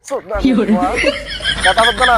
সুদানের ফুয়া ব্যথা হচ্ছে না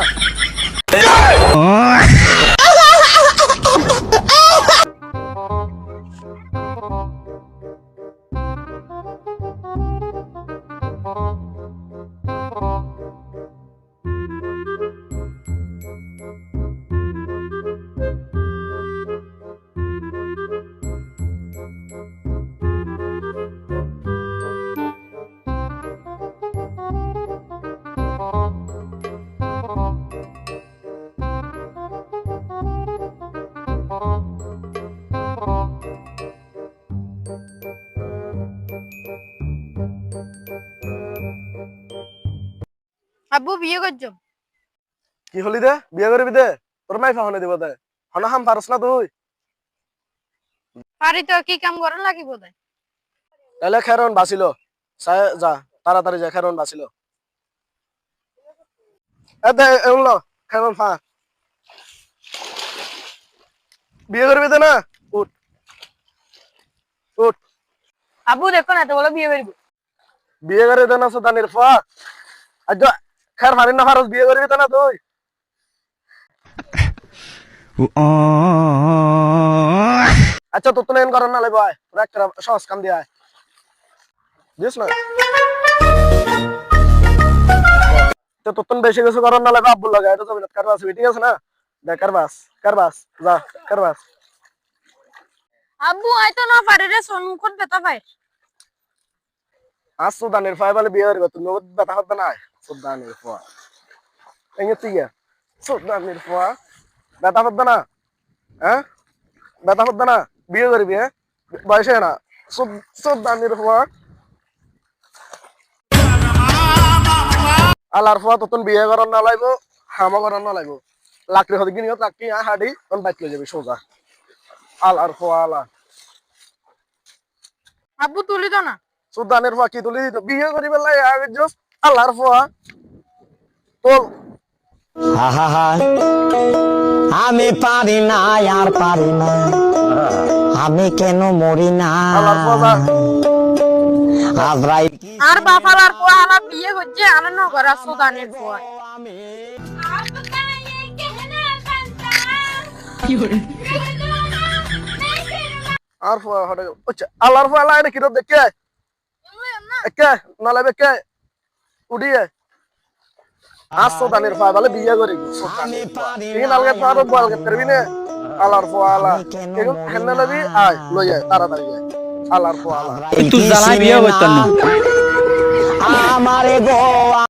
আব্বু বিয়ে করছো? কি হলি দে বিয়ে করবি দে তোর মাই ফাহনে দিব দে হনা হাম পারস না তুই পারি তো, কি কাম করার লাগিব তাই? তাহলে খেরন বাঁচিল যা তাড়াতাড়ি যা খেরন বাঁচিল দে এমন খেরন ফা বিয়ে করবি দে না উঠ উঠ আব্বু দেখো না, তো বলো বিয়ে করবো। বিয়ে করে দে না সুদানের ফুয়া আজ খের ফারিন না ফারস বিয়ে করবি দে না তুই আচ্ছা তোর তো নেন করার না লাগবে তোর একটা সহজ কাম দিয়ে বুঝিস না তো তোর তো বেশি কিছু করার না লাগবে আব্বুর লাগে এটা জমিনত কারবাস ঠিক আছে না দেখ কারবাস যা কারবাস আব্বু আই তো না পারি রে, সম্মুখত বেতা পাই। আজ সুদানের ফুয়া বলে বিয়ে করবে তুমি ব্যথা হবে না সুদানের ফুয়া এনে তুই সুদানের ফুয়া ব্যথা হবে না হ্যাঁ ব্যথা হবে না বিয়ে করবি হ্যাঁ বয়সে না সুদানের ফুয়া আলার ফুয়া ততন বিয়ে করার না লাগবো হামা করার না লাগবো লাকড়ি হতে গিয়ে লাকড়ি হাঁটি তখন বাইক লয়ে যাবি সোজা আলার ফুয়া আলা আব্বু তুলি তো না। সুদানের ফুয়া কি তুলি বিয়ে করিবে লাগে আগে জোস আলার ফুয়া তোল আমি পারি না আর পারি না, আমি কেন মরি না। আলার ফুয়া আজরাইল আর বাপালার পোয়া আলা বিয়ে করছে আনন্দ করা সুদানের পোয়া। আর ফুয়া হটে আচ্ছা আলার ফুয়া আলা এটা কি রব দেখে একে না লাগবে কে উড়িয়ে আজ সুদানের ফুয়া বলে বিয়ে করিবি সুদানের ফুয়া এই নালগে তো আর বল করবি না আলার ফুয়া আলা কেন হেন লাগবি আয় লই আয় তাড়াতাড়ি আয় আলার ফুয়া আলা তুই জানাই বিয়ে করতাম না আমারে গো।